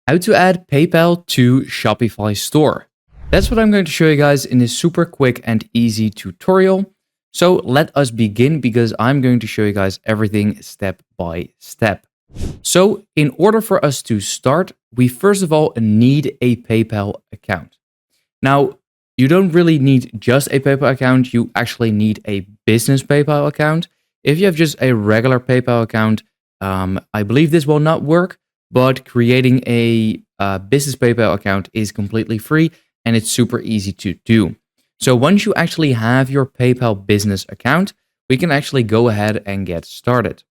How to add PayPal to Shopify store. That's what I'm going to show you guys in this super quick and easy tutorial. So let us begin because I'm going to show you guys everything step by step. So in order for us to start, we first of all need a PayPal account. Now, you don't really need just a PayPal account. You actually need a business PayPal account. If you have just a regular PayPal account, I believe this will not work. But creating a business PayPal account is completely free and it's super easy to do. So once you actually have your PayPal business account, we can actually go ahead and get started.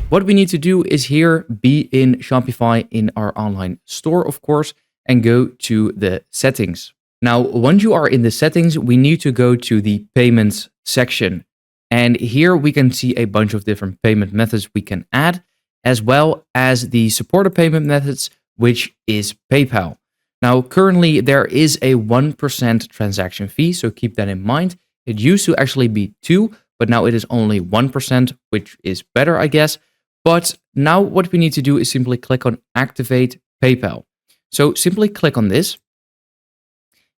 What we need to do is here be in Shopify in our online store, of course, and go to the settings. Now, once you are in the settings, we need to go to the payments section. And here we can see a bunch of different payment methods we can add, as well as the supported payment methods, which is PayPal. Now, currently there is a 1% transaction fee, so keep that in mind. It used to actually be 2, but now it is only 1%, which is better, I guess. But now what we need to do is simply click on Activate PayPal. So simply click on this.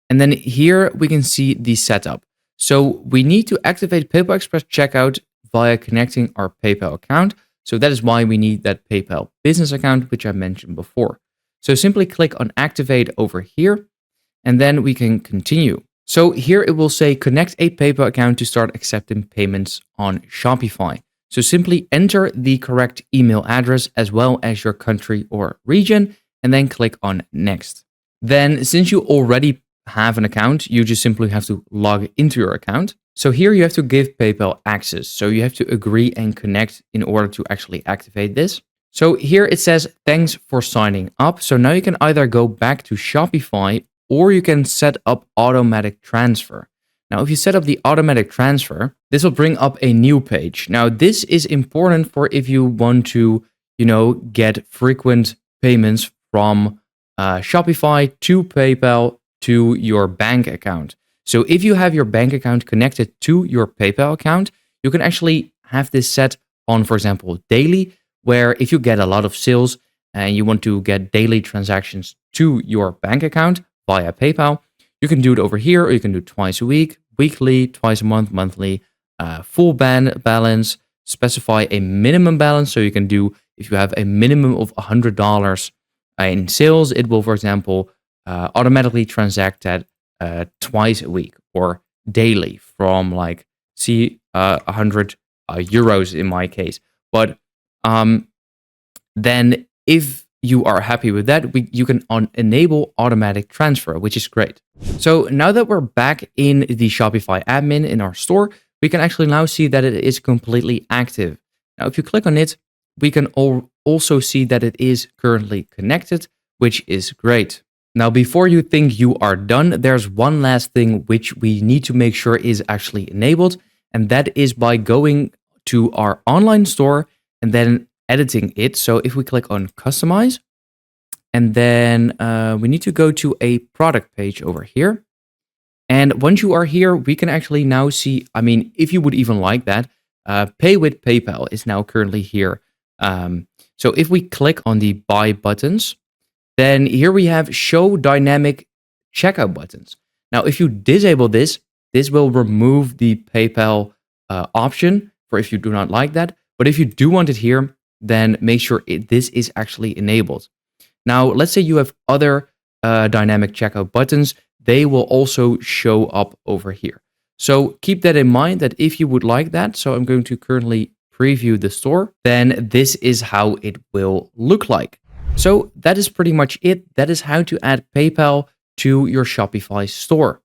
And then here we can see the setup. So we need to activate PayPal Express checkout via connecting our PayPal account. So that is why we need that PayPal business account, which I mentioned before. So simply click on Activate over here, and then we can continue. So here it will say connect a PayPal account to start accepting payments on Shopify. So simply enter the correct email address as well as your country or region, and then click on Next. Then since you already have an account, you just simply have to log into your account. So here you have to give PayPal access. So you have to agree and connect in order to actually activate this. So here it says, thanks for signing up. So now you can either go back to Shopify or you can set up automatic transfer. Now, if you set up the automatic transfer, this will bring up a new page. Now, this is important for if you want to, get frequent payments from Shopify to PayPal to your bank account. So if you have your bank account connected to your PayPal account, you can actually have this set on, for example, daily, where if you get a lot of sales and you want to get daily transactions to your bank account via PayPal, you can do it over here, or you can do it twice a week, weekly, twice a month, monthly, full balance, specify a minimum balance. So you can do, if you have a minimum of $100 in sales, it will, for example, automatically transact that twice a week or daily from 100 euros in my case. But then if you are happy with that, you can enable automatic transfer, which is great. So now that we're back in the Shopify admin in our store, we can actually now see that it is completely active. Now, if you click on it, we can also see that it is currently connected, which is great. Now, before you think you are done, there's one last thing which we need to make sure is actually enabled, and that is by going to our online store and then editing it. So if we click on Customize, and then we need to go to a product page over here. And once you are here, we can actually now see, if you would even like that, Pay with PayPal is now currently here. So if we click on the Buy buttons, then here we have show dynamic checkout buttons. Now, if you disable this, this will remove the PayPal option for if you do not like that. But if you do want it here, then make sure this is actually enabled. Now, let's say you have other dynamic checkout buttons. They will also show up over here. So keep that in mind that if you would like that, so I'm going to currently preview the store, then this is how it will look like. So that is pretty much it. That is how to add PayPal to your Shopify store.